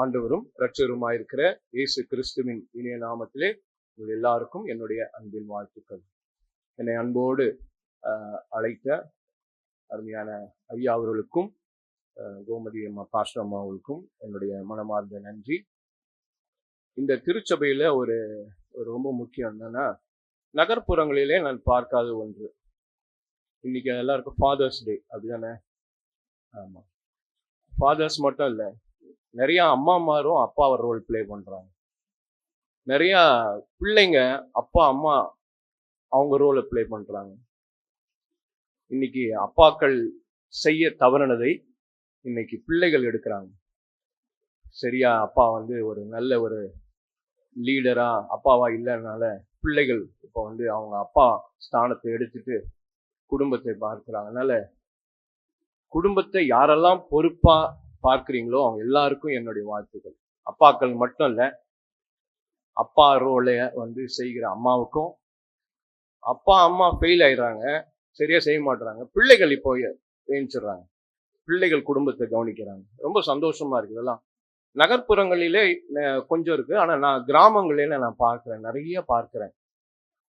ஆண்டவரும் இரட்சகருமாயிருக்கிற இயேசு கிறிஸ்துவின் இனிய நாமத்திலே உங்கள் எல்லாருக்கும் என்னுடைய அன்பின் வாழ்த்துக்கள். என்னை அன்போடு அழைத்த அருமையான ஐயா அவர்களுக்கும் கோமதி அம்மா பாஸ்டர் அம்மா அவர்களுக்கும் என்னுடைய மனமார்ந்த நன்றி. இந்த திருச்சபையில ஒரு ரொம்ப முக்கியம் என்னன்னா, நகர்ப்புறங்களிலே நான் பார்க்காத ஒன்று. இன்னைக்கு எல்லாருக்கும் ஃபாதர்ஸ் டே, அப்படிதானே? ஆமா, ஃபாதர்ஸ் மட்டும் இல்லை, நிறைய அம்மாமாரும் அப்பாவை ரோல் பிளே பண்றாங்க. நிறைய பிள்ளைங்க அப்பா அம்மா அவங்க ரோலை பிளே பண்றாங்க. இன்னைக்கு அப்பாக்கள் செய்ய தவறினதை இன்னைக்கு பிள்ளைகள் எடுக்கிறாங்க. சரியா, அப்பா ஒரு நல்ல ஒரு லீடரா அப்பாவா இல்லைனால பிள்ளைகள் இப்போ அவங்க அப்பா ஸ்தானத்தை எடுத்துட்டு குடும்பத்தை பார்க்கிறாங்க. அதனால குடும்பத்தை யாரெல்லாம் பொறுப்பா பார்க்கிறீங்களோ அவங்க எல்லாருக்கும் என்னுடைய வாழ்த்துக்கள். அப்பாக்கள் மட்டும் இல்ல, அப்பா ரோலை செய்கிற அம்மாவுக்கும், அப்பா அம்மா ஃபெயில் ஆயிடுறாங்க, சரியா செய்ய மாட்டுறாங்க, பிள்ளைகள் இப்போ ஏஞ்சிடுறாங்க, பிள்ளைகள் குடும்பத்தை கவனிக்கிறாங்க. ரொம்ப சந்தோஷமா இருக்கு. இதெல்லாம் நகர்ப்புறங்களிலே கொஞ்சம் இருக்கு, ஆனா நான் கிராமங்களில நான் பார்க்கிறேன், நிறைய பார்க்கிறேன்.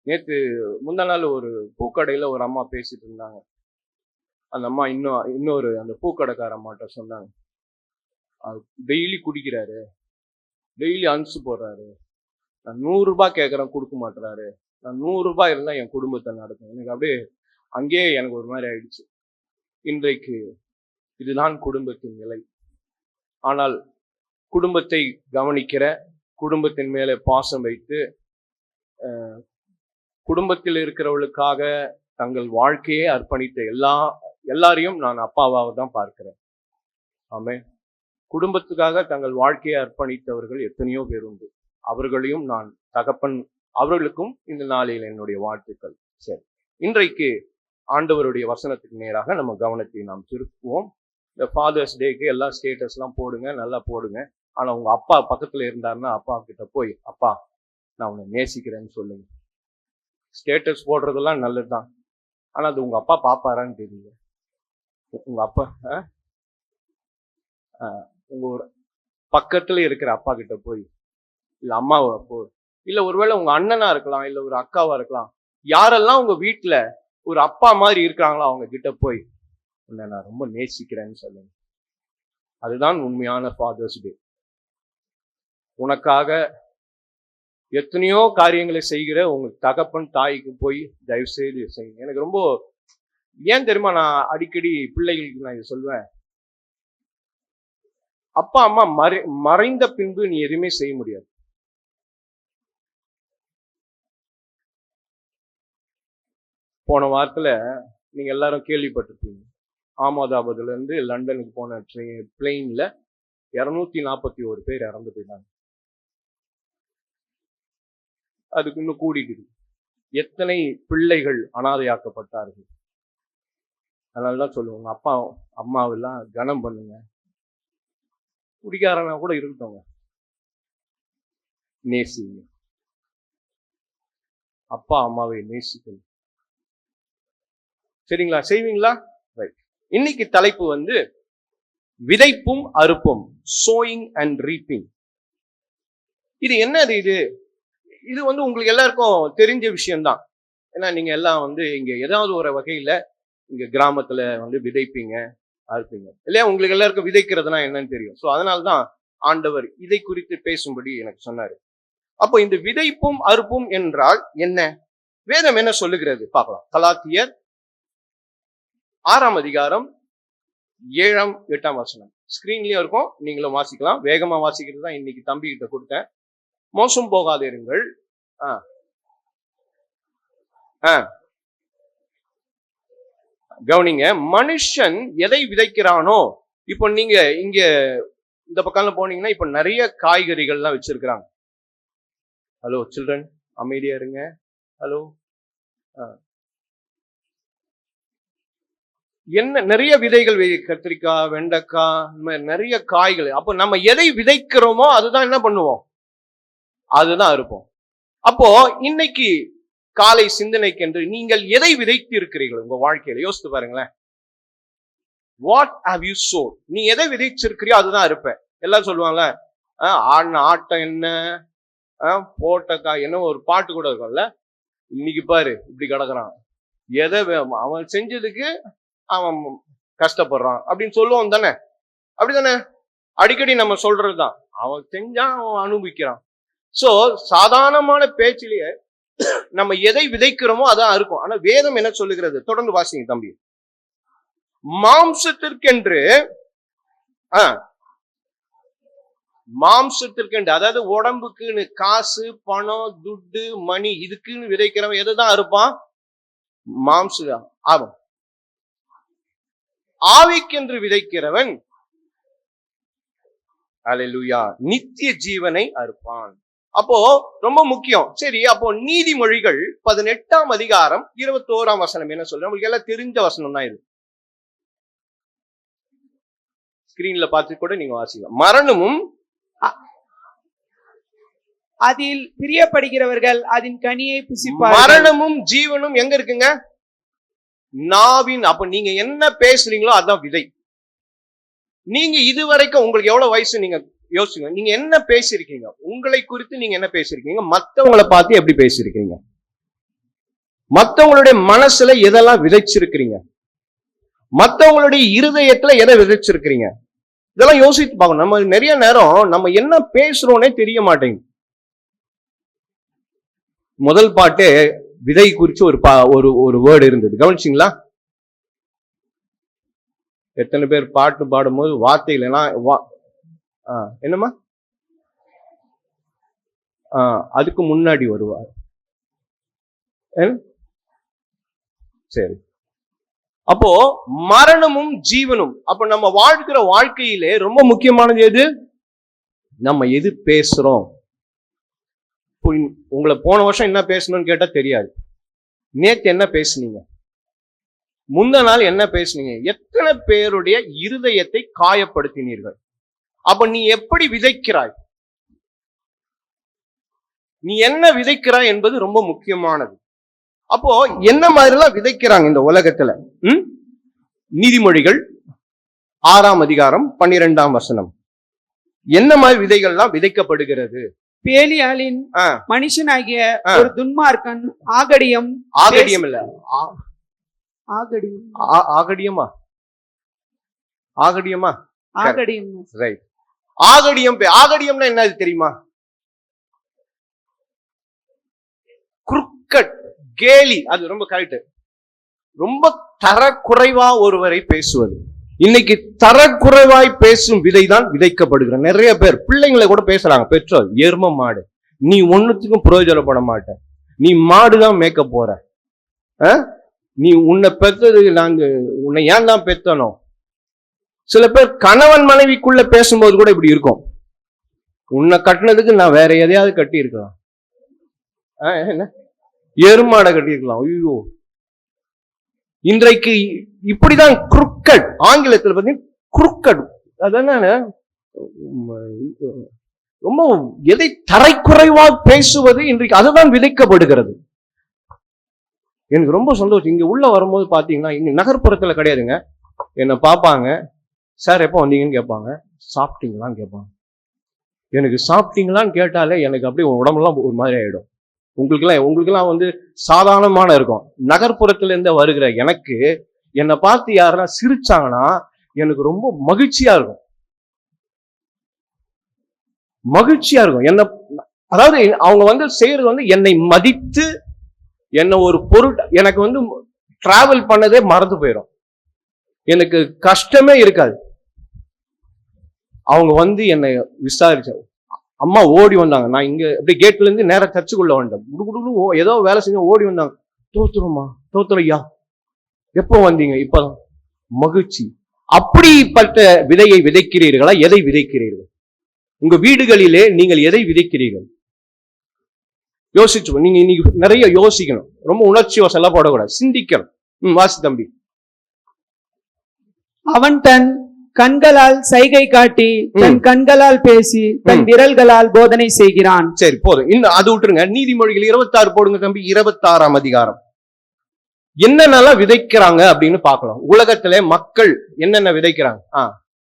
நேற்று முந்தா நாள் ஒரு பூக்கடையில ஒரு அம்மா பேசிட்டு இருந்தாங்க. அந்த அம்மா இன்னொரு அந்த பூக்கடைக்கார அம்மாட்ட சொன்னாங்க, டெய்லி குடிக்கிறாரு, டெய்லி அனுசு போடுறாரு, நான் 100 ரூபாய் கேட்கறேன் கொடுக்க மாட்டுறாரு, நான் 100 ரூபாய் இருந்தா என் குடும்பத்தை நடக்கும். எனக்கு அப்படியே அங்கேயே எனக்கு ஒரு மாதிரி ஆயிடுச்சு. இன்றைக்கு இதுதான் குடும்பத்தின் நிலை. ஆனால் குடும்பத்தை கவனிக்கிற, குடும்பத்தின் மேலே பாசம் வைத்து குடும்பத்தில் இருக்கிறவர்களுக்காக தங்கள் வாழ்க்கையை அர்ப்பணித்த எல்லாரையும் நான் அப்பாவாக தான் பார்க்கிறேன். ஆமென். குடும்பத்துக்காக தங்கள் வாழ்க்கையை அர்ப்பணித்தவர்கள் எத்தனையோ பேர் உண்டு. அவர்களையும் நான் தகப்பன், அவர்களுக்கும் இந்த நாளில் என்னுடைய வாழ்த்துக்கள். சரி, இன்றைக்கு ஆண்டவருடைய வசனத்துக்கு நேராக நம்ம கவனத்தை நாம் திருப்புவோம். இந்த ஃபாதர்ஸ் டேக்கு எல்லாம் ஸ்டேட்டஸ்லாம் போடுங்க, நல்லா போடுங்க. ஆனா உங்க அப்பா பக்கத்துல இருந்தாருன்னா அப்பா கிட்ட போய், அப்பா நான் உன்னை நேசிக்கிறேன்னு சொல்லுங்க. ஸ்டேட்டஸ் போடுறதெல்லாம் நல்லதுதான், ஆனா அது உங்க அப்பா பாப்பாரான்னு தெரியல. உங்க அப்பா உங்க பக்கத்துல இருக்கிற அப்பா கிட்ட போய், இல்ல அம்மாவை போய், இல்ல ஒருவேளை உங்க அண்ணனா இருக்கலாம், இல்ல ஒரு அக்காவா இருக்கலாம், யாரெல்லாம் உங்க வீட்டுல ஒரு அப்பா மாதிரி இருக்கிறாங்களோ அவங்க கிட்ட போய் உன்னை நான் ரொம்ப நேசிக்கிறேன்னு சொல்லுங்க. அதுதான் உண்மையான ஃபாதர்ஸ் டே. உனக்காக எத்தனையோ காரியங்களை செய்கிற உங்க தகப்பன் தாய்க்கு போய் தயவு செய்து செய்யுங்க. எனக்கு ரொம்ப ஏன் தெரியுமா, நான் அடிக்கடி பிள்ளைகளுக்கு நான் இதை சொல்வேன், அப்பா அம்மா மறைந்த பின்பு நீ எதுவுமே செய்ய முடியாது. போன வாரத்துல நீங்க எல்லாரும் கேள்விப்பட்டிருப்பீங்க, அகமதாபாத்ல இருந்து லண்டனுக்கு போன பிளெயின்ல 241 பேர் இறந்து போயிட்டாங்க. அதுக்கு இன்னும் கூடிட்டு இருக்கு. எத்தனை பிள்ளைகள் அனாதையாக்கப்பட்டார்கள். அதனாலதான் சொல்லுவாங்க, அப்பா அம்மாவெல்லாம் கனம் பண்ணுங்க. குடிக்காரனா கூட இருக்கட்டும், நேசிங்க. அப்பா அம்மாவை நேசிக்கணும். சரிங்களா? செய்வீங்களா? ரைட். இன்னைக்கு தலைப்பு விதைப்பும் அறுப்பும், சோயிங் அண்ட் ரீப்பிங். இது என்னது? இது உங்களுக்கு எல்லாருக்கும் தெரிஞ்ச விஷயம்தான். ஏன்னா நீங்க எல்லாம் இங்க ஏதாவது ஒரு வகையில இங்க கிராமத்துல விதைப்பீங்க, அறுப்பீங்க இல்லையா? உங்களுக்கு எல்லாருக்கும் விதைக்கிறதுனா என்னன்னு தெரியும். சோ அதனால்தான் ஆண்டவர் இதை குறித்து பேசும்படி எனக்கு சொன்னாரு. அப்போ இந்த விதைப்பும் அறுப்பும் என்றால் என்ன? வேதம் என்ன சொல்லுகிறது பார்க்கலாம். கலாத்தியர் 6ஆம் அதிகாரம் 7ஆம் 8ஆம் வசனம். ஸ்கிரீன்லயும் இருக்கும், நீங்களும் வாசிக்கலாம். வேகமா வாசிக்கிறது தான் இன்னைக்கு தம்பி கிட்ட கொடுத்தேன். மோசம் போகாதீர்கள். கவனிங்க, மனுஷன் எதை விதைக்கிறானோ, இப்போ நீங்க இங்க இந்த பக்கம் போனீங்கன்னா இப்ப நிறைய காய்கறிகள்லாம் வச்சிருக்கிறாங்க. ஹலோ சில்ட்ரன், அமைதியா இருங்க. ஹலோ. என்ன நிறைய விதைகள், கத்திரிக்காய், வெண்டைக்காய், இந்த மாதிரி நிறைய காய்கள். அப்போ நம்ம எதை விதைக்கிறோமோ அதுதான் என்ன பண்ணுவோம், அதுதான் இருப்போம். அப்போ இன்னைக்கு காலை சிந்தனைக்கென்று நீங்கள் எதை விதைத்து இருக்கிறீர்கள் உங்க வாழ்க்கையில? யோசித்து பாருங்களேன். What have you sowed? நீ எதை விதைச்சிருக்கிறியோ அதுதான் இருப்ப. எல்லாம் சொல்லுவாங்க, ஆடின ஆட்டம் என்ன, போட்ட என்ன ஒரு பாட்டு கூட இருக்கும்ல, இன்னைக்கு பாரு இப்படி கிடக்குறான், எதை அவன் செஞ்சதுக்கு அவன் கஷ்டப்படுறான் அப்படின்னு சொல்லுவோம் தானே? அப்படித்தானே? அடிக்கடி நம்ம சொல்றதுதான். அவன் செஞ்சான், அவன் அனுபவிக்கிறான். சோ சாதாரணமான பேச்சிலேயே நம்ம எதை விதைக்கிறோமோ அதான் இருக்கும். ஆனா வேதம் என்ன சொல்லுகிறது? தொடர்ந்து வாசிங்க தம்பி. மாம்சத்திற்கென்று மாம்சத்திற்கென்று, அதாவது உடம்புக்குன்னு காசு பணம் துட்டு மணி இதுக்குன்னு விதைக்கிறவன் எதுதான் இருப்பான்? மாம்சம். ஆகும். ஆவிக்கென்று விதைக்கிறவன் அல்லேலூயா நித்திய ஜீவனை அறுப்பான். அப்போ ரொம்ப முக்கியம். சரி, அப்போ நீதிமொழிகள் 18ஆம் அதிகாரம் 21ஆம் வசனம் என்ன சொல்ற? உங்களுக்கு எல்லாம் தெரிஞ்ச வசனம் தான் இது. ஸ்கிரீன்ல பார்த்து கூட நீங்க வாசிக்கலாம். மரணமும் அதில் பிரியப்படுகிறவர்கள் அதன் கனியை புசிப்பார்கள். மரணமும் ஜீவனும் எங்க இருக்குங்க? நாவின். அப்ப நீங்க என்ன பேசுறீங்களோ அதான் விதை. நீங்க இதுவரைக்கும் உங்களுக்கு எவ்வளவு வயசு நீங்க யோசிங்க. நீங்க என்ன பேசிருக்கீங்க? உங்களை குறித்து நீங்க என்ன பேசிருக்கீங்க? மத்தவங்களை பார்த்து எப்படி பேசிருக்கீங்க? மத்தவங்களுடைய மனசுல எதெல்லாம் விதைச்சிருக்கிறீங்க? மத்தவங்களுடைய இருதயத்துல எதை விதைச்சிருக்கிறீங்க? இதெல்லாம் யோசித்து பார்க்கணும். நம்ம நிறைய நேரம் நம்ம என்ன பேசுறோன்னே தெரிய மாட்டேங்குது. முதல் பாட்டு விதை குறிச்சு ஒரு வேர்டு இருந்தது, கவனிச்சிங்களா? எத்தனை பேர் பாட்டு பாடும்போது வார்த்தைகள் எல்லாம் என்னமா அதுக்கு முன்னாடி வருவார். சரி, அப்போ மரணமும் ஜீவனும். அப்ப நம்ம வாழ்க்கிற வாழ்க்கையிலே ரொம்ப முக்கியமானது எது? நம்ம எது பேசுறோம். உங்களை போன வருஷம் என்ன பேசணும்னு கேட்டா தெரியாது. நேத்து என்ன பேசுனீங்க? முந்த நாள் என்ன பேசுனீங்க? எத்தனை பேருடைய இருதயத்தை காயப்படுத்தினீர்கள்? அப்ப நீ எப்படி விதைக்கிறாய்? நீ என்ன விதைக்கிறாய் என்பது ரொம்ப முக்கியமானது. அப்போ என்ன மாதிரி எல்லாம் விதைக்கிறாங்க இந்த உலகத்துல? நீதிமொழிகள் 6ஆம் அதிகாரம் 12ஆம் வசனம். என்ன மாதிரி விதைகள்லாம் விதைக்கப்படுகிறது? பேலியாளின் மனுஷனாகிய ஒரு துன்மார்க்கன் ஆகடியம் இல்ல ஆகடியமா ரைட். ஆகடியம்னா என்ன தெரியுமா? குறுக்கட், கேலி. அது ரொம்ப கரெக்ட். ரொம்ப தரக்குறைவா ஒருவரை பேசுவது. இன்னைக்கு தரக்குறைவாய் பேசும் விதைதான் விதைக்கப்படுகிற. நிறைய பேர் பிள்ளைங்களை கூட பேசுறாங்க. பெற்றோர், எரும மாடு, நீ ஒன்னுத்துக்கும் பிரயோஜனப்பட மாட்ட, நீ மாடுதான் மேய்க்க போற, நீ உன்னை பெற்றது நாங்க உன்னை ஏன் தான் பெத்தனோம். சில பேர் கணவன் மனைவிக்குள்ள பேசும்போது கூட இப்படி இருக்கும். உன்னை கட்டினதுக்கு நான் வேற எதையாவது கட்டி இருக்கலாம், என்ன எருமாடை கட்டி இருக்கலாம். ஐயோ, இன்றைக்கு இப்படிதான் குறுக்கட். ஆங்கிலத்தில் பார்த்தீங்கன்னா குறுக்கட். அதனால ரொம்ப எதை தரைக்குறைவா பேசுவது இன்றைக்கு அதுதான் விதைக்கப்படுகிறது. எனக்கு ரொம்ப சந்தோஷம். இங்க உள்ள வரும்போது பாத்தீங்கன்னா, இங்க நகர்ப்புறத்துல கிடையாதுங்க. என்னை பார்ப்பாங்க, சார் எப்போ வந்தீங்கன்னு கேட்பாங்க, சாப்பிட்டீங்களான்னு கேட்பாங்க. எனக்கு சாப்பிட்டீங்களான்னு கேட்டாலே எனக்கு அப்படியே உடம்புலாம் ஒரு மாதிரி ஆயிடும். உங்களுக்கெல்லாம் வந்து சாதாரணமான இருக்கும். நகர்ப்புறத்துல இருந்து வருகிற எனக்கு என்னை பார்த்து யாருன்னா சிரிச்சாங்கன்னா எனக்கு ரொம்ப மகிழ்ச்சியா இருக்கும். என்ன, அதாவது அவங்க வந்து செய்யறது வந்து என்னை மதித்து, என்ன ஒரு பொருள், எனக்கு வந்து டிராவல் பண்ணதே மறந்து போயிடும், எனக்கு கஷ்டமே இருக்காது. அவங்க வந்து என்னை விசாரிச்ச அம்மா ஓடி வந்தாங்க. நான் இங்க அப்படி கேட்ல இருந்து நேர சர்ச்சுக்குள்ள வந்தேன். ஏதோ வேலை செஞ்சு ஓடி வந்தாங்க. தோத்துருமா, தோத்துறையா, எப்போ வந்தீங்க? இப்பதான். மகிழ்ச்சி. அப்படிப்பட்ட விதையை விதைக்கிறீர்களா? எதை விதைக்கிறீர்கள்? உங்க வீடுகளிலே நீங்கள் எதை விதைக்கிறீர்கள்? யோசிச்சு, நீங்க இன்னைக்கு நிறைய யோசிக்கணும். ரொம்ப உணர்ச்சி வசலா போடக்கூடாது, சிந்திக்கணும். வாசி தம்பி. அவன் தன் கண்களால் சைகை காட்டி, தன் கண்களால் பேசி, தன் விரல்களால் போதனை செய்கிறான். சரி, போதும். இன்னும் அது விட்டுருங்க. நீதிமொழிகள் 26 போடுங்க தம்பி. 26ஆம் அதிகாரம். என்னென்னலாம் விதைக்கிறாங்க அப்படின்னு பார்க்கலாம். உலகத்திலே மக்கள் என்னென்ன விதைக்கிறாங்க.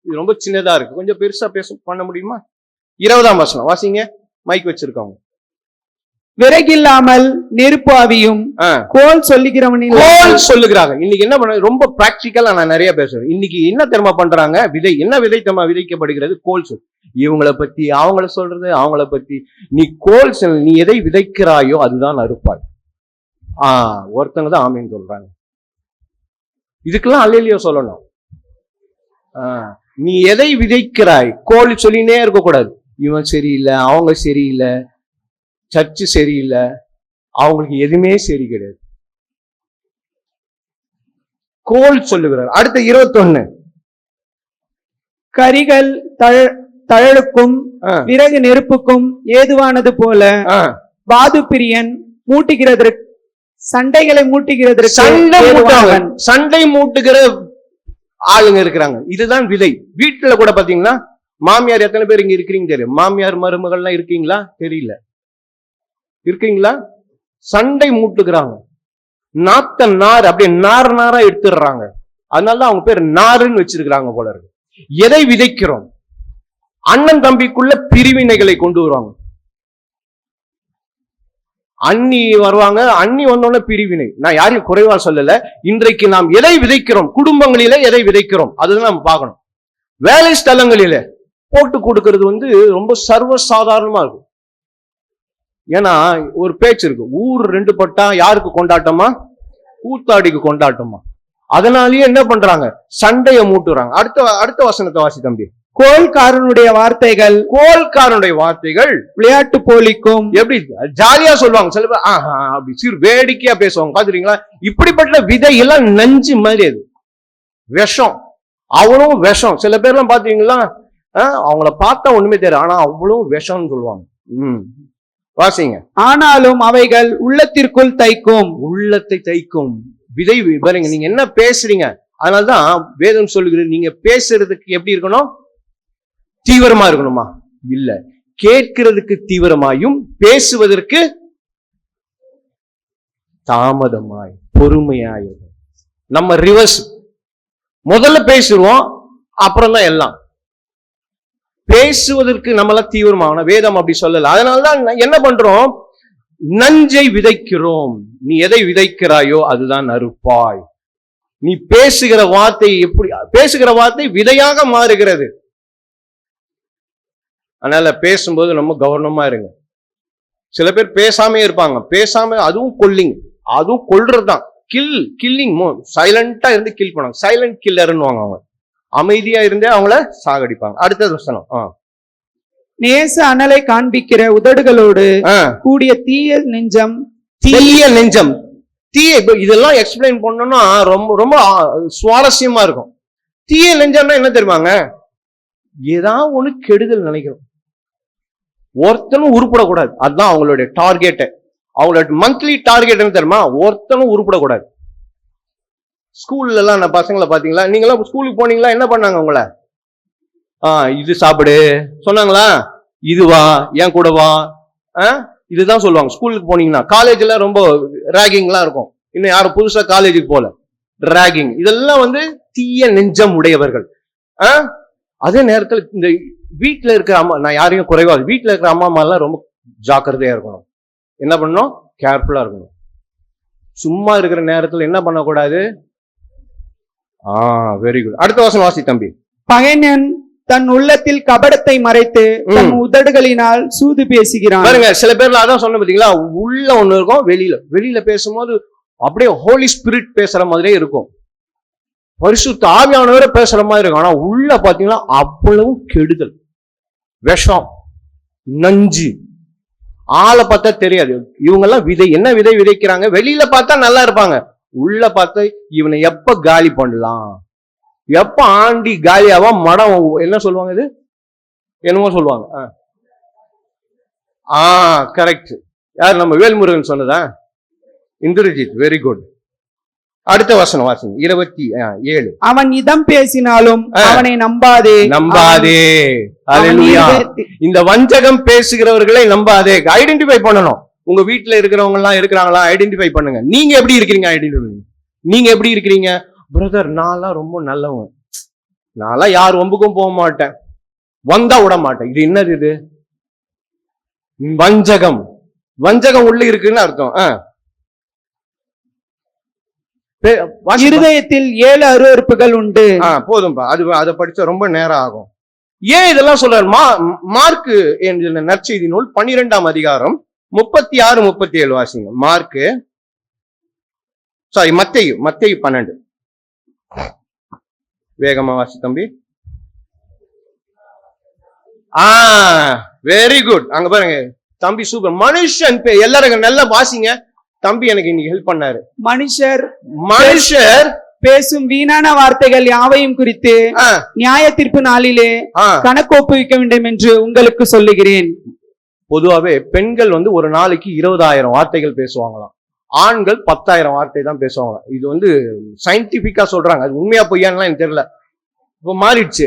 இது ரொம்ப சின்னதா இருக்கு, கொஞ்சம் பெருசா பண்ண முடியுமா? 20ஆம் வசனம் வாசிங்க, மைக் வச்சிருக்கவங்க. விறகில்லாமல் நெருப்பு ஆவியும் கோல் சொல்லுகிறவனில் கோல் சொல்லுகிறாங்க. இன்னைக்கு என்ன பண்ண, ரொம்ப பிராக்டிக்கலா நான் நிறைய பேசுறேன். இன்னைக்கு என்ன தெரியுமா பண்றாங்க, விதை என்ன விதை தெரியுமா விதைக்கப்படுகிறது, கோல் சொல். இவங்கள பத்தி அவங்கள சொல்றது, அவங்கள பத்தி. நீ கோல் சொல், நீ எதை விதைக்கிறாயோ அதுதான் அறுப்பாய். ஒருத்தங்க தான் ஆமீன் சொல்றாங்க. இதுக்கெல்லாம் அல்லேலூயா சொல்லணும். நீ எதை விதைக்கிறாய், கோல் சொல்லினே இருக்க கூடாது. இவன் சரியில்லை, அவங்க சரியில்லை, சர்ச்சு சரியில்லை, அவங்களுக்கு எதுவுமே சரி கிடையாது. கோல் சொல்லுகிறார். அடுத்த 21, கரிகள் தழலுக்கும் விறகு நெருப்புக்கும் ஏதுவானது போல வாது பிரியன் மூட்டுகிறதற்கு, சண்டைகளை மூட்டுகிறதற்கு, சண்டை மூட்டுகிற ஆளுங்க இருக்கிறாங்க. இதுதான் விதை. வீட்டுல கூட பாத்தீங்கன்னா, மாமியார் எத்தனை பேர் இங்க இருக்கிறீங்க தெரியும், மாமியார் மருமகள்லாம் இருக்கீங்களா தெரியல, இருக்கீங்களா? சண்டை மூட்டுகிறாங்க. நாத்த நார் அப்படியே நார் நாரா எடுத்துடுறாங்க. அதனாலதான் அவங்க பேர் நாருன்னு வச்சிருக்கிறாங்க போல இருக்கு. எதை விதைக்கிறோம்? அண்ணன் தம்பிக்குள்ள பிரிவினைகளை கொண்டு வருவாங்க. அண்ணி வருவாங்க, அண்ணி வந்தோடனே பிரிவினை. நான் யாரையும் குறைவா சொல்லல. இன்றைக்கு நாம் எதை விதைக்கிறோம், குடும்பங்களில எதை விதைக்கிறோம் அதுதான் நம்ம பார்க்கணும். வேலை ஸ்தலங்களில போட்டு கொடுக்கிறது ரொம்ப சர்வசாதாரணமா இருக்கும். ஏன்னா ஒரு பேச்சு இருக்கு, ஊர் 2 பட்டா யாருக்கு கொண்டாட்டமா, கூத்தாடிக்கு கொண்டாட்டமா. அதனாலயே என்ன பண்றாங்க, சண்டைய மூட்டுறாங்க. அடுத்த வசனத்தை வாசி தம்பி. கோல்காரனுடைய வார்த்தைகள், கோல்காரனுடைய வார்த்தைகள் விளையாட்டு போலிக்கும். எப்படி ஜாலியா சொல்லுவாங்க சில பேர், அப்படி சிறு வேடிக்கையா பேசுவாங்க. பாத்துறீங்களா? இப்படிப்பட்ட விதை எல்லாம் நஞ்சு மாதிரி, அது விஷம், அவ்வளவு விஷம். சில பேர்லாம் பாத்தீங்களா, அவங்கள பார்த்தா ஒண்ணுமே தெரியும், ஆனா அவ்வளவு விஷம்னு சொல்லுவாங்க. வாசிங்க. ஆனாலும் அவைகள் உள்ளத்திற்குள் தைக்கும். உள்ளத்தை தைக்கும் விதை. பாருங்க, நீங்க என்ன பேசுறீங்க. அதனால்தான் வேதம் சொல்லுகிறது, நீங்க பேசுறதுக்கு எப்படி இருக்கணும், தீவிரமா இருக்கணுமா? இல்ல, கேட்கிறதுக்கு தீவிரமாயும் பேசுவதற்கு தாமதமாய் பொறுமையாய். நம்ம ரிவர்ஸ், முதல்ல பேசுவோம், அப்புறம் தான் எல்லாம். பேசுவதற்கு நம்மளாம் தீவிரமான வேதம் அப்படி சொல்லல. அதனாலதான் என்ன பண்றோம், நஞ்சை விதைக்கிறோம். நீ எதை விதைக்கிறாயோ அதுதான் அறுப்பாய். நீ பேசுகிற வார்த்தை எப்படி, பேசுகிற வார்த்தை விதையாக மாறுகிறது. அதனால பேசும்போது நம்ம கவனமா இருங்க. சில பேர் பேசாமே இருப்பாங்க, பேசாம, அதுவும் கொல்லிங், அதுவும் கொல்றதுதான், கில்லிங். சைலண்டா இருந்து கில் பண்ணுவாங்க, சைலண்ட் கில்லர்னு அவங்க. அமைதியா இருந்தே அவங்கள சாகடிப்பாங்க. அடுத்தது வசனம். நேச அனலை காண்பிக்கிற உதடுகளோடு கூடிய தீய நெஞ்சம். இதெல்லாம் எக்ஸ்பிளைன் பண்ணணும்னா ரொம்ப ரொம்ப சுவாரஸ்யமா இருக்கும். தீய நெஞ்சம்னா என்ன தெரியுமாங்க, ஏதாவது ஒண்ணு கெடுதல் நினைக்கிறோம். ஒருத்தனும் உருப்படக்கூடாது, அதுதான் அவங்களுடைய டார்கெட். அவங்களோட மந்த்லி டார்கெட் என்ன தெரியுமா, ஒருத்தனும் உருப்படக்கூடாது. ஸ்கூல்ல எல்லாம் நான் பசங்களை பாத்தீங்களா, நீங்க எல்லாம் ஸ்கூலுக்கு போனீங்களா, என்ன பண்ணாங்க உங்களை, இது சாப்பிடு சொன்னாங்களா, இதுவா என் கூட வா, இதுதான் சொல்லுவாங்க ஸ்கூலுக்கு போனீங்கன்னா. காலேஜ்ல ரொம்ப ராகிங் எல்லாம் இருக்கும். இன்னும் யாரும் புதுசா காலேஜுக்கு போல, ராகிங். இதெல்லாம் தீய நெஞ்சம் உடையவர்கள். அதே நேரத்தில் இந்த வீட்டுல இருக்கிற அம்மா, நான் யாரையும் குறைவா, வீட்டுல இருக்கிற அம்மா அம்மா எல்லாம் ரொம்ப ஜாக்கிரதையா இருக்கணும். என்ன பண்ணணும், கேர்ஃபுல்லா இருக்கணும். சும்மா இருக்கிற நேரத்துல என்ன பண்ணக்கூடாது. Very good. அடுத்த வசனம் வாசி தம்பி. பகைஞன் தன் உள்ளத்தில் கபடத்தை மறைத்து தன் உதடுகளினால் சூது பேசுகிறான். பாருங்க, சில பேர்ல அதான் சொன்ன பாத்தீங்களா, உள்ள ஒண்ணு இருக்கும், வெளியில பேசும்போது அப்படியே ஹோலி ஸ்பிரிட் பேசுற மாதிரியே இருக்கும், பரிசுத்த ஆவியானவரை பேசுற மாதிரி இருக்கும். ஆனா உள்ள பாத்தீங்கன்னா அவ்வளவு கெடுதல், விஷம், நஞ்சு. ஆளை பார்த்தா தெரியாது. இவங்க எல்லாம் என்ன விதை விதைக்கிறாங்க. வெளியில பார்த்தா நல்லா இருப்பாங்க, உள்ள பார்த்தா இவனை எப்ப காலி பண்ணலாம், எப்ப ஆண்டி காலியாவா மடம், என்ன சொல்லுவாங்க, இது என்னமோ சொல்லுவாங்க. கரெக்ட். யார், நம்ம வேல்முருகன் சொன்னதா, இந்திரஜித். Very good. அடுத்த வசனம் வாசிங்க. 27. அவன் இதம் பேசினாலும் அவனை நம்பாதே. இந்த வஞ்சகம் பேசுகிறவர்களை நம்பாதே. ஐடென்டிஃபை பண்ணணும். உங்க வீட்டுல இருக்கிறவங்க எல்லாம் இருக்கிறாங்களா, ஐடென்டிஃபை பண்ணுங்க. நீங்க எப்படி இருக்கிறீங்க, ஐடென்டிஃபை. நீங்க எப்படி இருக்கிறீங்க, பிரதர் நான்லாம் ரொம்ப நல்லவன், நான்லாம் யார் ஒம்புக்கும் போக மாட்டேன், வந்தா விட மாட்டேன். இது என்னது? இது வஞ்சகம். வஞ்சகம் உள்ள இருக்குன்னு அர்த்தம். இருதயத்தில் 7 அருவருப்புகள் உண்டு. போதும்பா, அதை படிச்சா ரொம்ப நேரம் ஆகும். ஏன் இதெல்லாம் சொல்றாரு? மார்க்கு என்ற நற்செய்தி நூல் 12ஆம் அதிகாரம் 36, 37 வாசிங்க. மார்க்கு மத்தேயு 12. வேகமா வாசி தம்பி. Very good. அங்க பாருங்க தம்பி, சூப்பர். மனுஷன் எல்லாரும் நல்லா வாசிங்க. தம்பி எனக்கு இன்னைக்கு ஹெல்ப் பண்ணாரு. மனுஷர் பேசும் வீணான வார்த்தைகள் யாவையும் குறித்து நியாய தீர்ப்பு நாளிலே கணக்கு ஒப்புவிக்க வேண்டும் என்று உங்களுக்கு சொல்லுகிறேன். பொதுவாவே பெண்கள் ஒரு நாளைக்கு 20,000 வார்த்தைகள் பேசுவாங்களாம். ஆண்கள் 10,000 வார்த்தை தான் பேசுவாங்களாம். இது சயின்டிபிக்கா சொல்றாங்க. அது உண்மையா பொய்யான்லாம் எனக்கு தெரியல. இப்ப மாறிடுச்சு.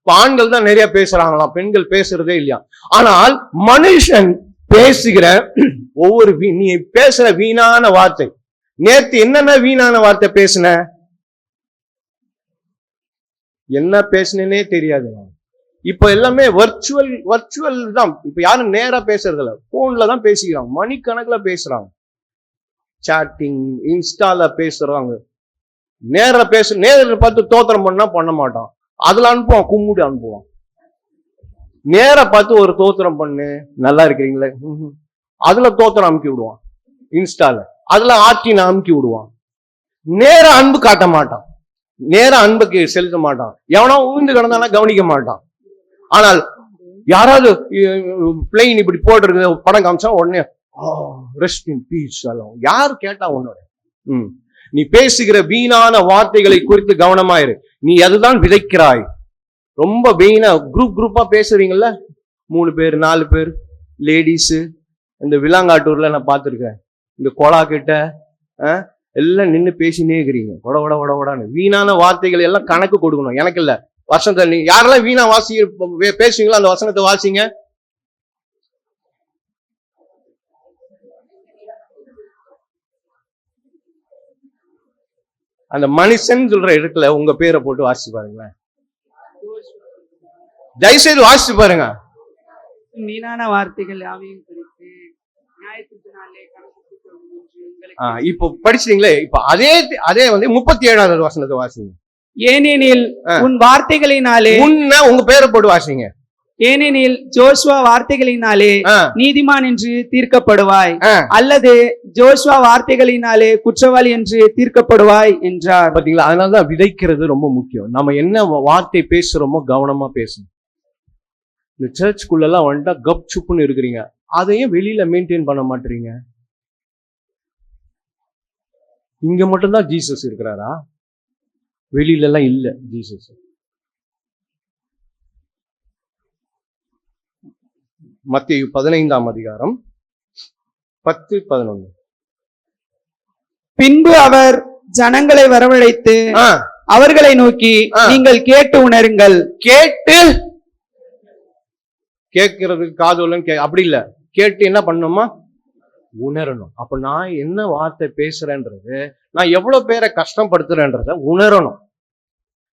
இப்ப ஆண்கள் தான் நிறைய பேசுறாங்களாம், பெண்கள் பேசுறதே இல்லையா. ஆனால் மனுஷன் பேசுகிற ஒவ்வொரு நீ பேசுற வீணான வார்த்தை, நேத்து என்னென்ன வீணான வார்த்தை பேசுன, என்ன பேசுனே தெரியாது. இப்ப எல்லாமே வர்ச்சுவல் தான். இப்ப யாரும் நேரா பேசுறது இல்ல, போன்ல தான் பேசிக்கிறாங்க, மணிக்கணக்குல பேசுறாங்க. சாட்டிங், இன்ஸ்டால பேசுறாங்க. நேரில் பார்த்து தோத்திரம் பண்ண மாட்டான். அதுல அனுப்புவான், கும்பிட்டு அனுப்புவான். நேர பார்த்து ஒரு தோத்திரம் பண்ணு, நல்லா இருக்கிறீங்களே, அதுல தோத்திரம் அமுக்கி விடுவான். இன்ஸ்டால அதுல ஆற்றின அமுக்கி விடுவான். நேர அன்பு காட்ட மாட்டான், நேர அன்புக்கு செலுத்த மாட்டான். எவனோ உழுந்து கிடந்தானா கவனிக்க மாட்டான். ஆனால் யாராவது பிளெயின் இப்படி போட்டு படம் காமிச்சா உடனே ரெஸ்ட் இன் பீஸ் எல்லாம் யாரு கேட்டா உன்னோட. நீ பேசுகிற வீணான வார்த்தைகளை குறித்து கவனமாயிரு. நீ அதுதான் விதைக்கிறாய். ரொம்ப வீணா குரூப்பா பேசுறீங்கல்ல, 3 பேர் 4 பேர் லேடிஸ். இந்த விலாங்காட்டூர்ல நான் பார்த்திருக்கேன், இந்த கொலா கிட்ட எல்லாம் நின்று பேசினே இருக்கிறீங்க, வட வீணான வார்த்தைகள் எல்லாம் கணக்கு கொடுக்கணும். எனக்கு இல்ல, வசனத்தை நீ யாரெல்லாம் வீணா பேசுவீங்களோ அந்த வசனத்தை வாசிங்க. அந்த மனுஷன் சொல்ற இடத்துல உங்க பேரை போட்டு வாசிச்சு பாருங்களேன். தயவுசெய்து வாசிச்சு பாருங்க. வீணான வார்த்தைகள் யாவையும் குறித்து நியாயத்தீர்ப்பு நாளிலே கணக்கு ஒப்புவிக்க வேண்டும் என்று இப்போ படிச்சீங்களே, இப்ப அதே 37வது வசனத்தை வாசிங்க. ஏனெனில் உன் வார்த்தைகளினாலே உங்க பேரை போட்டு வாசிங்க. ஏனெனில் ஜோசுவா வார்த்தைகளினாலே நீதிமான் என்று தீர்க்கப்படுவாய், அல்லது ஜோசுவா வார்த்தைகளினாலே குற்றவாளி என்று தீர்க்கப்படுவாய் என்றார். பாத்தீங்களா? அதனாலதான் விதைக்கிறது ரொம்ப முக்கியம். நம்ம என்ன வார்த்தை பேசுறோமோ கவனமா பேசணும். இந்த சர்ச்சுக்குள்ள எல்லாம் வந்துட்டா கப் சுப்புன்னு இருக்கிறீங்க, அதையும் வெளியில மெயின்டைன் பண்ண மாட்டீங்க. இங்க மட்டும்தான் ஜீசஸ் இருக்கிறாரா? வெளியில எல்லாம் இல்ல ஜீசஸ். மத்தேயு 15ஆம் அதிகாரம் 10, 11. பின்பு அவர் ஜனங்களை வரவழைத்து அவர்களை நோக்கி, நீங்கள் கேட்டு உணருங்கள். கேட்கறதுக்கு காதோலன்னு அப்படி இல்ல, கேட்டு என்ன பண்ணணுமா? உணரணும். அப்ப நான் என்ன வார்த்தை பேசுறேன்றது, நான் எவ்வளவு பேரை கஷ்டப்படுத்துறேன்றத உணரணும்.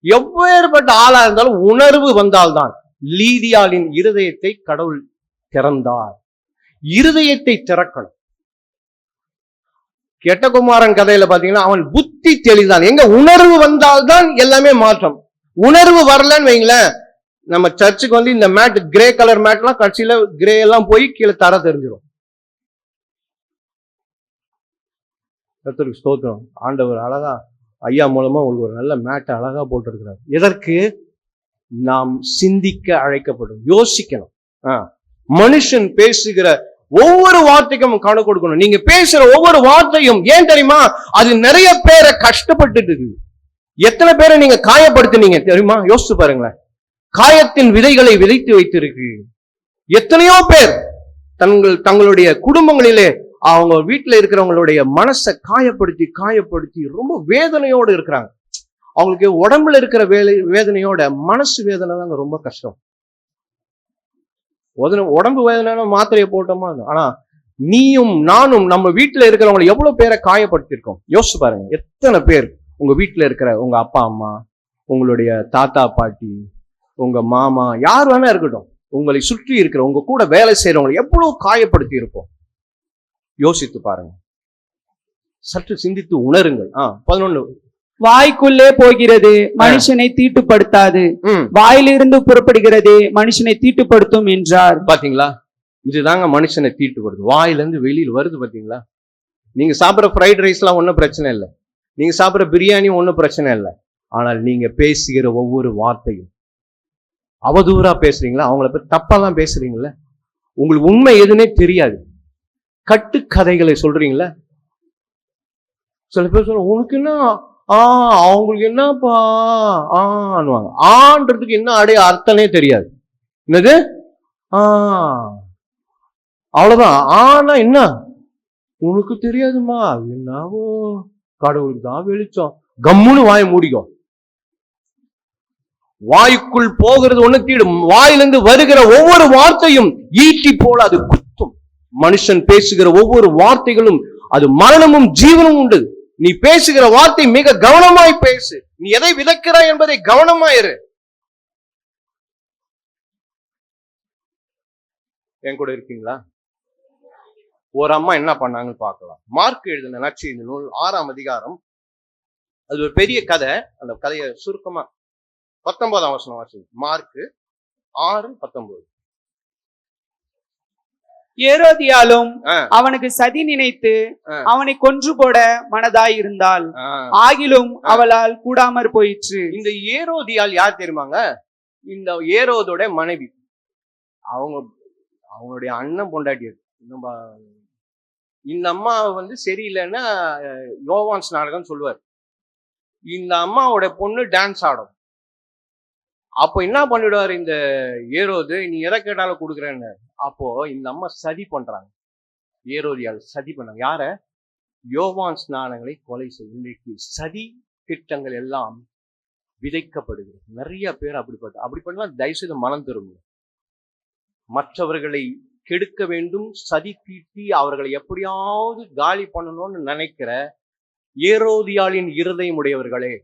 எவ்வேறுபட்ட ஆளா இருந்தாலும் உணர்வு வந்தால்தான். லீதியாளின் இருதயத்தை கடவுள் திறந்தார். இருதயத்தை திறக்கணும். கெட்டகுமாரன் கதையில பாத்தீங்கன்னா அவன் புத்தி தெளிதான். எங்க உணர்வு வந்தால்தான் எல்லாமே மாற்றம். உணர்வு வரலன்னு வைங்களேன், நம்ம சர்ச்சுக்கு இந்த மேட், கிரே கலர் மேட் எல்லாம் கட்சியில கிரே எல்லாம் போய் கீழே தர தெரிஞ்சிடும். கர்த்தருக்கு ஸ்தோத்திரம். ஆண்டவர் அழகா ஐயா மூலமா உங்களுக்கு ஒரு நல்ல மேட்டை அழகா போட்டு இருக்கிறார். எதற்கு? நாம் சிந்திக்க அழைக்கப்படும், யோசிக்கணும். மனுஷன் பேசுகிற ஒவ்வொரு வார்த்தைக்கும் கணக்கு கொடுக்கணும். நீங்க பேசுற ஒவ்வொரு வார்த்தையும் ஏன் தெரியுமா? அது நிறைய பேரை கஷ்டப்பட்டு இருக்கு. எத்தனை பேரை நீங்க காயப்படுத்தினீங்க தெரியுமா? யோசிச்சு பாருங்களேன். காயத்தின் விதைகளை விதைத்து வைத்திருக்கு. எத்தனையோ பேர் தங்களுடைய குடும்பங்களிலே அவங்க வீட்டுல இருக்கிறவங்களுடைய மனசை காயப்படுத்தி ரொம்ப வேதனையோடு இருக்கிறாங்க. அவங்களுக்கு உடம்புல இருக்கிற வேதனையோட மனசு வேதனை தாங்க ரொம்ப கஷ்டம். உடம்பு வேதனை மாத்திரையை போட்டோமா? ஆனா நீயும் நானும் நம்ம வீட்டுல இருக்கிறவங்களை எவ்வளவு பேரை காயப்படுத்திருக்கோம் யோசிச்சு பாருங்க. எத்தனை பேர் உங்க வீட்டுல இருக்கிற உங்க அப்பா அம்மா, உங்களுடைய தாத்தா பாட்டி, உங்க மாமா, யார் வேணா இருக்கட்டும், உங்களை சுற்றி இருக்கிற உங்க கூட வேலை செய்யறவங்களை எவ்வளவு காயப்படுத்தி இருப்போம். யோசித்து பாருங்க, சற்று சிந்தித்து உணருங்கள். 11. வாய்க்குள்ளே போகிறது மனுஷனை தீட்டுப்படுத்தாது, வாயிலிருந்து புறப்படுகிறது மனுஷனை தீட்டுப்படுத்தும் என்றார். பாத்தீங்களா, இதுதாங்க மனுஷனை தீட்டுப்படுது. வாயிலிருந்து வெளியில் வருது. பாத்தீங்களா, நீங்க சாப்பிட்ற ஃப்ரைட் ரைஸ் எல்லாம் ஒன்றும் பிரச்சனை இல்லை, நீங்க சாப்பிட்ற பிரியாணி ஒன்றும் பிரச்சனை இல்லை. ஆனால் நீங்க பேசுகிற ஒவ்வொரு வார்த்தையும் அவதூறா பேசுறீங்களா, அவங்கள பத்தி தப்பாலாம் பேசுறீங்களா, உங்களுக்கு உண்மை எதுன்னே தெரியாது, கட்டுக்கதைகளை சொல்றீங்களா. சில பேர் சொல்ல, உனக்கு என்ன அவங்களுக்கு என்னப்பா ஆன்னுவாங்க. ஆன்றதுக்கு என்ன அர்த்தமே தெரியாது. என்னது அவ்வளவுதான். ஆனா என்ன உனக்கு தெரியாதுமா, என்னவோ கடவுளுக்கு தான் வெளிச்சம். கம்முன்னு வாயை மூடிக்கும். வாய்க்குள் போகிறது ஒண்ணு தீடும், வாயிலிருந்து வருகிற ஒவ்வொரு வார்த்தையும் ஈட்டி போல அது குத்தும். மனுஷன் பேசுகிற ஒவ்வொரு வார்த்தைகளும் அது மரணமும் ஜீவனும் உண்டு. நீ பேசுகிற வார்த்தை மிக கவனமாய் பேசு. நீ எதை விதைக்கிறாய் என்பதை கவனமாயிரு. என் கூட இருக்கீங்களா? ஒரு அம்மா என்ன பண்ணாங்கன்னு பார்க்கலாம். மார்க் எழுதின நற்செய்தி நூல் 6ஆம் அதிகாரம். அது ஒரு பெரிய கதை. அந்த கதையை சுருக்கமா 19ஆம் வசனம் வாசி. மார்க் 6:19. ஏரோதியாலும் அவனுக்கு சதி நினைத்து அவனை கொன்று போட மனதாய் இருந்தாள், ஆகிலும் அவளால் கூடாமற் போயிற்று. இந்த ஏரோதியால் யார் தெரியுமாங்க? இந்த ஏரோதோட மனைவி. அவங்களுடைய அண்ணன் பொண்டாட்டி. இந்த அம்மா சரியில்லைன்னா யோவான் ஸ்நானகன் சொல்லுவார், இந்த அம்மாவோட பொண்ணு டான்ஸ் ஆடும். அப்போ என்ன பண்ணிடுவாரு இந்த ஏரோது, நீ எதை கேட்டாலும் கொடுக்குறேன்னு. அப்போ இந்த அம்மா சதி பண்றாங்க. ஏரோதியால் சதி பண்ணாங்க. யார? யோவான் ஸ்நானங்களை கொலை செய்ய. இன்றைக்கு சதி திட்டங்கள் எல்லாம் விதைக்கப்படுகிறது. நிறைய பேர் அப்படி பண்ணலாம். தயவுசெய்து மனம் திரும்ப. மற்றவர்களை கெடுக்க வேண்டும், சதி தீட்டி அவர்களை எப்படியாவது காலி பண்ணணும்னு நினைக்கிற ஏரோதியாளின் இருதயம் உடையவர்களே,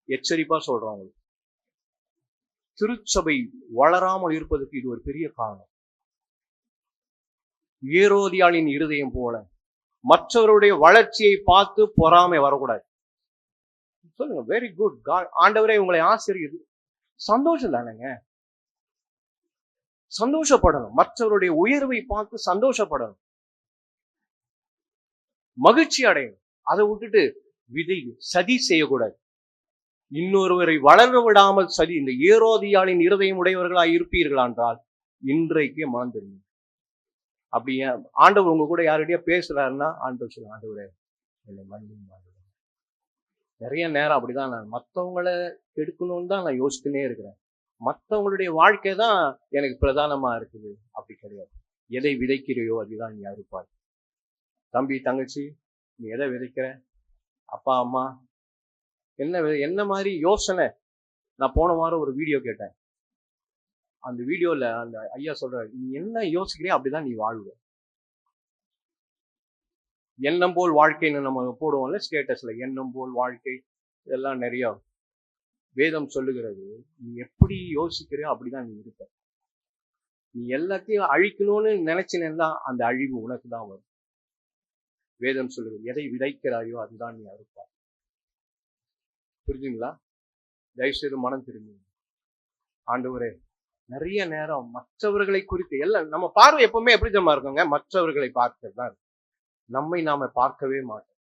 எச்சரிப்பா சொல்றாங்க. திருச்சபை வளராமல் இருப்பதற்கு இது ஒரு பெரிய காரணம். ஏரோதியாளின் இருதயம் போல மற்றவருடைய வளர்ச்சியை பார்த்து பொறாமை வரக்கூடாது. சொல்லுங்க, வெரி குட், ஆண்டவரே உங்களை ஆசிரியது. சந்தோஷம் தானேங்க, சந்தோஷப்படணும். மற்றவருடைய உயர்வை பார்த்து சந்தோஷப்படணும், மகிழ்ச்சி அடையணும். அதை விட்டுட்டு சதி செய்யக்கூடாது. இன்னொருவரை வளர விடாமல் சதி. இந்த ஏரோதியாளின் இருதயம் உடையவர்களாய் இருப்பீர்கள் என்றால் இன்றைக்கே மனம் தெரியும். அப்படி ஆண்டவர் உங்க கூட யாருடைய பேசுறாருன்னா ஆண்டவர் சொல்லுங்க, ஆண்டவரே என்னை மன்னியும். நிறைய நேரம் அப்படிதான் நான் மற்றவங்களை கெடுக்கணும்னு தான் நான் யோசிச்சுனே இருக்கிறேன். மற்றவங்களுடைய வாழ்க்கை தான் எனக்கு பிரதானமா இருக்குது. அப்படி கிடையாது. எதை விதைக்கிறையோ அதுதான் நீ அறுப்பாய். தம்பி தங்கச்சி, நீ எதை விதைக்கிற? அப்பா அம்மா என்ன மாதிரி யோசனை? நான் போன வாரம் ஒரு வீடியோ கேட்டேன். அந்த வீடியோல அந்த ஐயா சொல்ற, நீ என்ன யோசிக்கிறியோ அப்படிதான் நீ வாழ்வ. எண்ணம் போல் வாழ்க்கைன்னு நம்ம போடுவோம்ல ஸ்டேட்டஸ்ல, எண்ணம் போல் வாழ்க்கை, இதெல்லாம் நிறைய வேதம் சொல்லுகிறது. நீ எப்படி யோசிக்கிறியோ அப்படிதான் நீ இருப்ப. நீ எல்லாத்தையும் அழிக்கணும்னு நினைச்சினா அந்த அழிவு உனக்கு தான் வரும். வேதம் சொல்லுகிறது, எதை விதைக்கிறாயோ அதுதான் நீ அறுப்பாய். புரிஞ்சுங்களா? தயவுசெய்து மனம் திரும்பி. ஆண்டவரே, நிறைய நேரம் மற்றவர்களை குறித்து எல்லாம் நம்ம பார்வை எப்பவுமே எப்படி தெரியுமா இருக்குங்க? மற்றவர்களை பார்க்கறதுதான். நம்மை நாம பார்க்கவே மாட்டோம்.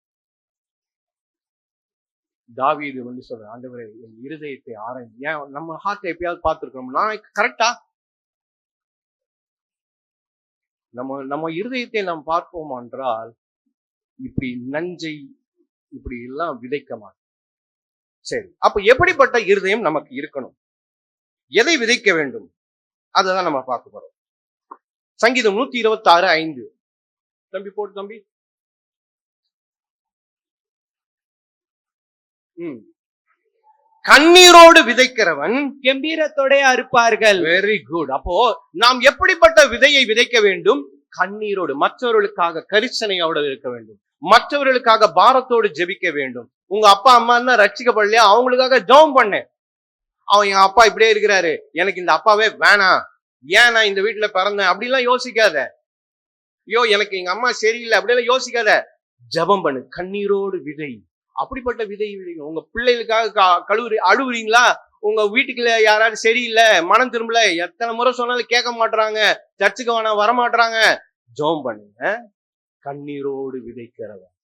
தாவீது சொல்ற, ஆண்டவரே என் இருதயத்தை ஆராய்ந்து. ஏன் நம்ம ஹார்ட்டை எப்பயாவது பார்த்துருக்கோம்? நான் கரெக்டா? நம்ம இருதயத்தை நாம் பார்ப்போம் என்றால் இப்படி நஞ்சை இப்படி எல்லாம் விதைக்க மாட்டோம். சரி, அப்ப எப்படிப்பட்ட இருதயம் நமக்கு இருக்கணும்? எதை விதைக்க வேண்டும்? அததான் நம்ம பார்க்க போறோம். சங்கீதம் 126:5. தம்பி போட்டு தம்பி. கண்ணீரோடு விதைக்கிறவன் கம்பீரத்தோட அறுப்பார்கள். Very good. அப்போ நாம் எப்படிப்பட்ட விதையை விதைக்க வேண்டும்? கண்ணீரோடு. மற்றவர்களுக்காக கரிசனையோடு இருக்க வேண்டும். மற்றவர்களுக்காக பாரத்தோடு ஜெபிக்க வேண்டும். உங்க அப்பா அம்மா ரட்சிக்கப்படலையா? அவங்களுக்காக ஜெபம் பண்ணேன். அவன் என் அப்பா இப்படியே இருக்கிறாரு, எனக்கு இந்த அப்பாவே வேணாம், ஏன் நான் இந்த வீட்டுல பிறந்தேன் அப்படிலாம் யோசிக்காத. ஐயோ எனக்கு எங்க அம்மா சரியில்லை அப்படியெல்லாம் யோசிக்காத. ஜெபம் பண்ணு, கண்ணீரோடு விதை. அப்படிப்பட்ட விதை விதைங்க. உங்க பிள்ளைகளுக்காக அழுவுறீங்களா? உங்க வீட்டுக்குள்ள யாராவது சரியில்லை, மனம் திரும்பல, எத்தனை முறை சொன்னாலும் கேட்க மாட்டாங்க, சர்ச்சுக்கு வேணா வரமாட்டாங்க, ஜெபம் பண்ணுங்க. கண்ணீரோடு விதைக்கிறவன்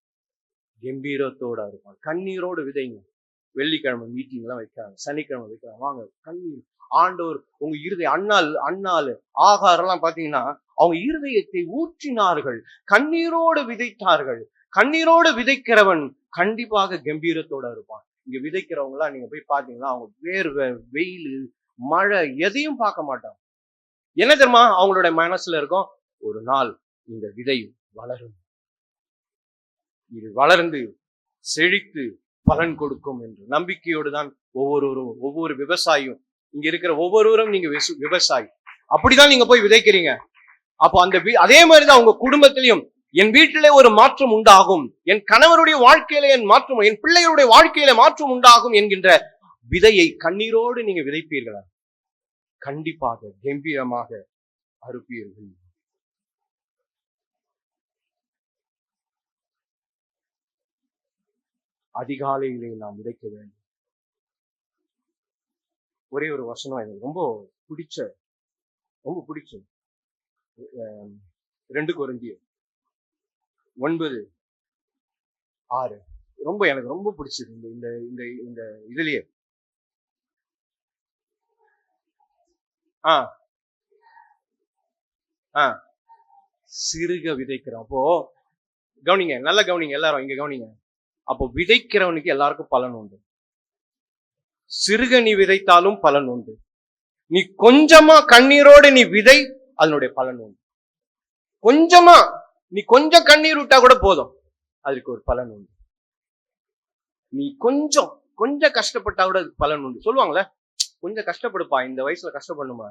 கம்பீரத்தோட இருப்பான். கண்ணீரோடு விதைங்க. வெள்ளிக்கிழமை மீட்டிங் எல்லாம் வைக்கிறாங்க, சனிக்கிழமை வைக்கிறாங்க, வாங்க கண்ணீர். ஆண்டவர் உங்க இருதய அண்ணாள் ஆகாரம் எல்லாம் பாத்தீங்கன்னா அவங்க இருதயத்தை ஊற்றினார்கள், கண்ணீரோடு விதைத்தார்கள். கண்ணீரோடு விதைக்கிறவன் கண்டிப்பாக கம்பீரத்தோட இருப்பான். இங்க விதைக்கிறவங்க எல்லாம் நீங்க போய் பாத்தீங்கன்னா அவங்க வேர்வை, வெயில், மழை எதையும் பார்க்க மாட்டாங்க. என்ன தெரியுமா அவங்களுடைய மனசுல இருக்கும்? ஒரு நாள் இந்த விதை வளரும், இது வளர்ந்து செழித்து பலன் கொடுக்கும் என்று நம்பிக்கையோடு தான் ஒவ்வொரு விவசாயியும், இங்க இருக்கிற ஒவ்வொருவரும் நீங்க விவசாயி, அப்படிதான் நீங்க போய் விதைக்கிறீங்க. அப்போ அதே மாதிரிதான் உங்க குடும்பத்திலையும் என் வீட்டிலே ஒரு மாற்றம் உண்டாகும், என் கணவருடைய வாழ்க்கையில என் பிள்ளைகளுடைய வாழ்க்கையில மாற்றம் உண்டாகும் என்கின்ற விதையை கண்ணீரோடு நீங்க விதைப்பீர்களா? கண்டிப்பாக கம்பீரமாக அறுப்பீர்கள். அதிகாலையிலே நாம் விதைக்க வேண்டும். ஒரே ஒரு வசனம் எனக்கு ரொம்ப பிடிச்ச 2 கொரிந்தியர் 9:6 எனக்கு ரொம்ப பிடிச்சது. இந்த இதுலயே சிறுக விதைக்கிறோம். அப்போ கவனிங்க, நல்லா கவனிங்க, எல்லாரும் இங்க கவனிங்க. அப்போ விதைக்கிறவனுக்கு எல்லாருக்கும் பலன் உண்டு. சிறுக நீ விதைத்தாலும் பலன் உண்டு. நீ கொஞ்சமா கண்ணீரோடு நீ விதை, அதனுடைய பலன் உண்டு. கொஞ்சமா நீ கொஞ்சம் கண்ணீர் விட்டா கூட போதும், அதுக்கு ஒரு பலன் உண்டு. நீ கொஞ்சம் கஷ்டப்பட்டா கூட அதுக்கு பலன் உண்டு. சொல்லுவாங்களே, கொஞ்சம் கஷ்டப்படுப்பா, இந்த வயசுல கஷ்டப்படணுமா?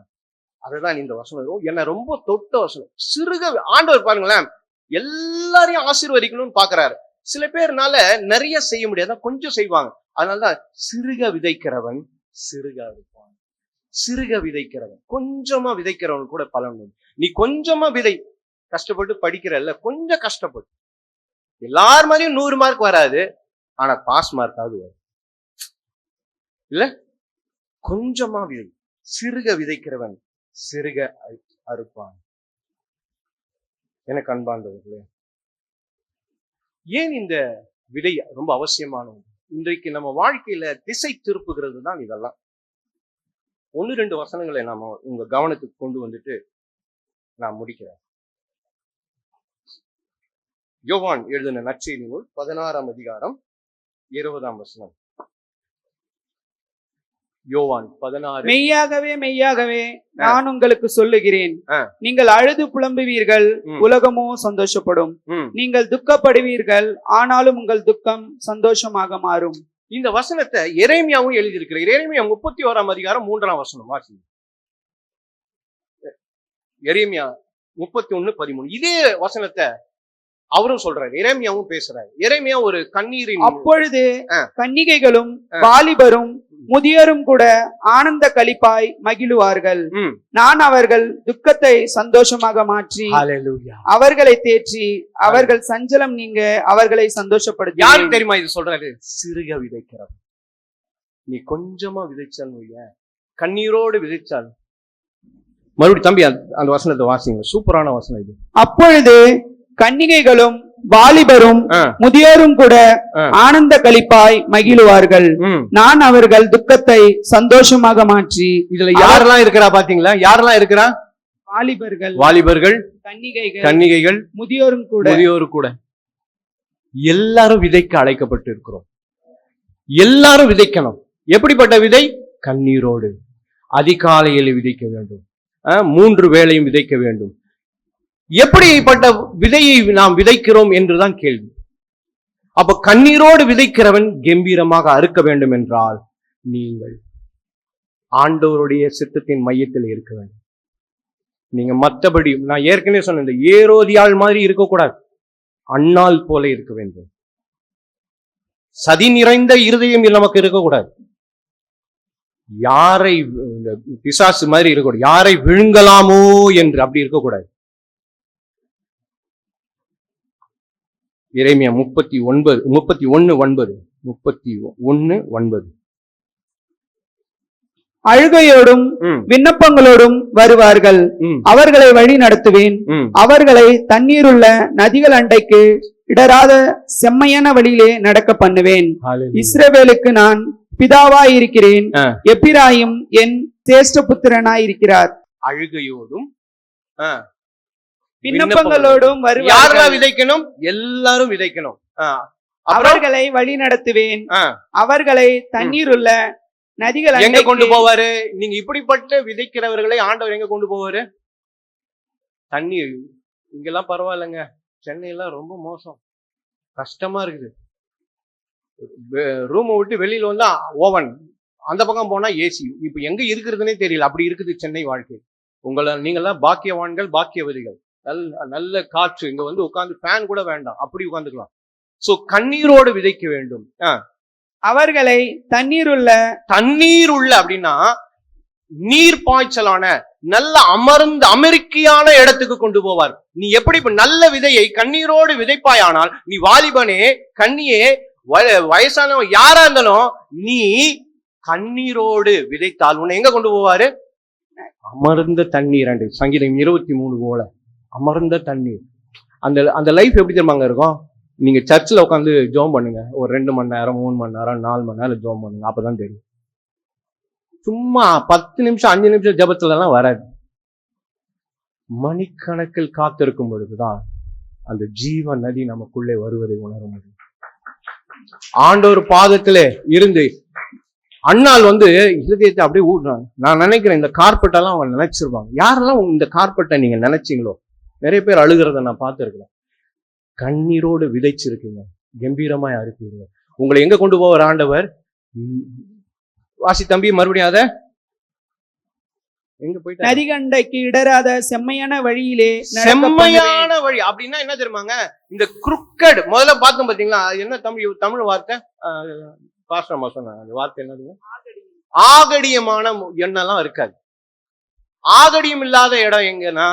அதுதான் இந்த வசனம் என்ன ரொம்ப தொட்ட வசனம். சிறுக ஆண்டவர் பாருங்களேன், எல்லாரையும் ஆசீர்வதிக்கணும்னு பாக்குறாரு. சில பேர்னால நிறைய செய்ய முடியாது, கொஞ்சம் செய்வாங்க. அதனாலதான் சிறுக விதைக்கிறவன் சிறுக இருப்பான். சிறுக விதைக்கிறவன், கொஞ்சமா விதைக்கிறவன் கூட பலன் உண்டு. நீ கொஞ்சமா விதை, கஷ்டப்பட்டு படிக்கிறல்ல, கொஞ்சம் கஷ்டப்பட்டு, எல்லார் மாதிரியும் 100 மார்க் வராது, ஆனா பாஸ் மார்க்காவது வரும் இல்ல. கொஞ்சமா விதை, சிறுக விதைக்கிறவன் சிறுக அறுப்பான். எனக்கு அன்பார்ந்தவர்களே, ஏன் இந்த விதை ரொம்ப அவசியமானது? இன்றைக்கு நம்ம வாழ்க்கையில திசை திருப்புகிறது தான் இதெல்லாம். 1-2 வசனங்களை நாம உங்க கவனத்துக்கு கொண்டு வந்துட்டு நான் முடிக்கிறேன். யோவான் எழுதின நற்செய்தி நூல் 16ஆம் அதிகாரம் 20ஆம் வசனம். யோவான் 16. மெய்யாகவே மெய்யாகவே நான் உங்களுக்கு சொல்லுகிறேன், நீங்கள் அழுது புலம்புவீர்கள், உலகமோ சந்தோஷப்படும். நீங்கள் துக்கப்படுவீர்கள், ஆனாலும் உங்கள் துக்கம் சந்தோஷமாக மாறும். இந்த வசனத்தை எரேமியாவும் எழுதியிருக்கிறார். எரேமியா 31ஆம் அதிகாரம் 3ஆம் வசனம் வாசிங்க. எரேமியா 31:13. இதே வசனத்தை அவரும் சொல்றாரு, எரேமியாவும் பேசுறாரு. எரேமியா ஒரு கண்ணீரின். அப்பொழுது கன்னிகைகளும் வாலிபரும் முதியோரும் கூட ஆனந்த களிப்பாய் மகிழுவார்கள். நான் அவர்கள் துக்கத்தை சந்தோஷமாக மாற்றி அவர்களை தேற்றி அவர்கள் சஞ்சலம் நீங்க அவர்களை சந்தோஷப்படுத்த. யாரு தெரியுமா இது சொல்றாரு? சிறுக விதைக்கிறவன். நீ கொஞ்சமா விதைச்சால், கண்ணீரோடு விதைச்சால். மறுபடியும் தம்பி அந்த வசனத்தை வாசிங்க, சூப்பரான வசனம் இது. அப்பொழுது கன்னிகைகளும் வாலிபரும் முதியோரும் கூட ஆனந்த களிப்பாய் மகிழுவார்கள். நான் அவர்கள் துக்கத்தை சந்தோஷமாக மாற்றி. இதுல யாரெல்லாம் இருக்கிறா பாத்தீங்களா? யாரெல்லாம் இருக்கிறா? வாலிபர்கள், கன்னிகைகள், முதியோரும் கூட எல்லாரும் விதைக்க அழைக்கப்பட்டு இருக்கிறோம். எல்லாரும் விதைக்கணும். எப்படிப்பட்ட விதை? கண்ணீரோடு. அதிகாலையில் விதைக்க வேண்டும், 3 வேளையும் விதைக்க வேண்டும். எப்படிப்பட்ட விதையை நாம் விதைக்கிறோம் என்றுதான் கேள்வி. அப்ப கண்ணீரோடு விதைக்கிறவன் கம்பீரமாக அறுக்க வேண்டும் என்றால் நீங்கள் ஆண்டவருடைய சித்தத்தின் மையத்தில் இருக்க வேண்டும். நீங்க மற்றபடி நான் ஏற்கனவே சொன்ன இந்த ஏரோதியாள் மாதிரி இருக்கக்கூடாது, அண்ணாள் போல இருக்க வேண்டும். சதி நிறைந்த இருதயம் நமக்கு இருக்கக்கூடாது. யாரை இந்த பிசாசு மாதிரி இருக்கக்கூடாது, யாரை விழுங்கலாமோ என்று அப்படி இருக்கக்கூடாது. எரேமியா 31:9 அழுகையோடும் விண்ணப்பங்களோடும் வருவார்கள், அவர்களை வழி நடத்துவேன், அவர்களை தண்ணீருள்ள நதிகள் அண்டைக்கு இடராத செம்மையான வழியிலே நடக்க பண்ணுவேன். இஸ்ரவேலுக்கு நான் பிதாவாயிருக்கிறேன், எப்பிராயிம் என் சேஷ்ட புத்திரனாயிருக்கிறார். அழுகையோடும் விண்ணப்பங்களோடும் வருவார்கள். யாரெல்லாம் விதைக்கணும்? எல்லாரும் விதைக்கணும். அவர்களை வழி நடத்துவேன், அவர்களை தண்ணீருள்ள நதிகள் எங்க கொண்டு போவாரு? நீங்க இப்படிப்பட்ட விதைக்கிறவர்களை ஆண்டவர் எங்க கொண்டு போவாரு? தண்ணீர். இங்கெல்லாம் பரவாயில்லைங்க, சென்னையெல்லாம் ரொம்ப மோசம், கஷ்டமா இருக்குது. ரூமை விட்டு வெளியில வந்தா ஓவன், அந்த பக்கம் போனா ஏசி. இப்ப எங்க இருக்கிறதுனே தெரியல, அப்படி இருக்குது சென்னை வாழ்க்கை. நீங்கெல்லாம் பாக்கியவான்கள், பாக்கியவதிகள். நல்ல காற்று, இங்க வந்து உட்கார்ந்து ஃபேன் கூட வேண்டாம், அப்படி உட்கார்ந்துக்கலாம். சோ கண்ணீரோடு விதைக்க வேண்டும். அவர்களை தண்ணீர் உள்ள அப்படின்னா நீர் பாய்ச்சலான நல்ல அமர்ந்த அமெரிக்கையான இடத்துக்கு கொண்டு போவார். நீ எப்படி நல்ல விதையை கண்ணீரோடு விதைப்பாயானால், நீ வாலிபனே, கண்ணியே, வயசானவன் யாரா இருந்தாலும் நீ கண்ணீரோடு விதைத்தால் உன்னை எங்க கொண்டு போவாரு? அமர்ந்த தண்ணீர். சங்கீதம் 23 போல அமர்ந்த தண்ணீர். அந்த லைஃப் எப்படி தெரியுமாங்க இருக்கும்? நீங்க சர்ச்சில் உட்காந்து ஜோம் பண்ணுங்க, ஒரு 2 மணி நேரம், 3 மணி நேரம், 4 மணி நேரம் ஜோம் பண்ணுங்க, அப்பதான் தெரியும். சும்மா 10 நிமிஷம் 5 நிமிஷம் ஜபத்துல எல்லாம் வராது. மணிக்கணக்கில் காத்திருக்கும் பொழுதுதான் அந்த ஜீவ நதி நமக்குள்ளே வருவதை உணர முடியும். ஆண்டவர் பாதத்திலே இருந்து அண்ணால் வந்து இருதயத்தை அப்படியே ஊடுறாங்க. நான் நினைக்கிறேன் இந்த கார்பெட்டெல்லாம் அவங்க நினைச்சிருப்பாங்க. யாரெல்லாம் இந்த கார்பெட்டை நீங்க நினைச்சீங்களோ, நிறைய பேர் அழுகிறத நான் பார்த்திருக்கிறேன். கண்ணீரோடு விதைச்சிருக்கீங்க, கம்பீரமாய் அறுப்பீங்க. உங்களை எங்க கொண்டு போவார் ஆண்டவர்? வாசி தம்பி, மறுபடியும் அத எங்க போயிட்டு, நதிகண்டைக்கு இடராத செம்மையான வழியிலே. செம்மையான வழி அப்படின்னா என்ன தெரியுமாங்க? இந்த குறுக்கட் முதல்ல பார்த்தோம் பாத்தீங்களா? என்ன தமிழ் வார்த்தை? பாஸ்டர் சொன்னாங்க, அந்த வார்த்தை என்னதுங்க? ஆகடியமான எண்ணெல்லாம் இருக்காது. ஆகடியம் இல்லாத இடம் எங்கன்னா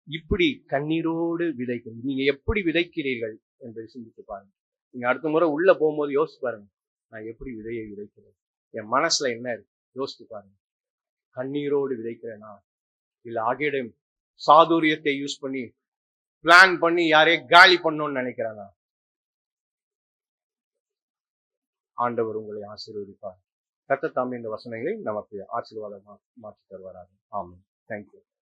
இப்படி கண்ணீரோடு விதைக்கணும். நீங்க எப்படி விதைக்கிறீர்கள் என்று சிந்தித்து பாருங்க. நீங்க அடுத்த முறை உள்ள போகும்போது யோசிச்சு பாருங்க, நான் எப்படி விதையை விதைக்கிறேன், என் மனசுல என்ன இருக்கு யோசிச்சு பாருங்க. கண்ணீரோடு விதைக்கிறேனா, இல்ல ஆகிடம் சாதுரியத்தை யூஸ் பண்ணி பிளான் பண்ணி யாரையும் காலி பண்ணணும்னு நினைக்கிறேனா? ஆண்டவர் உங்களை ஆசீர்வதிப்பார். கர்த்தர் தாமே இந்த வசனங்களை நமக்கு ஆசீர்வாதமாக மாற்றி தருவாராக. ஆமென். தேங்க்யூ.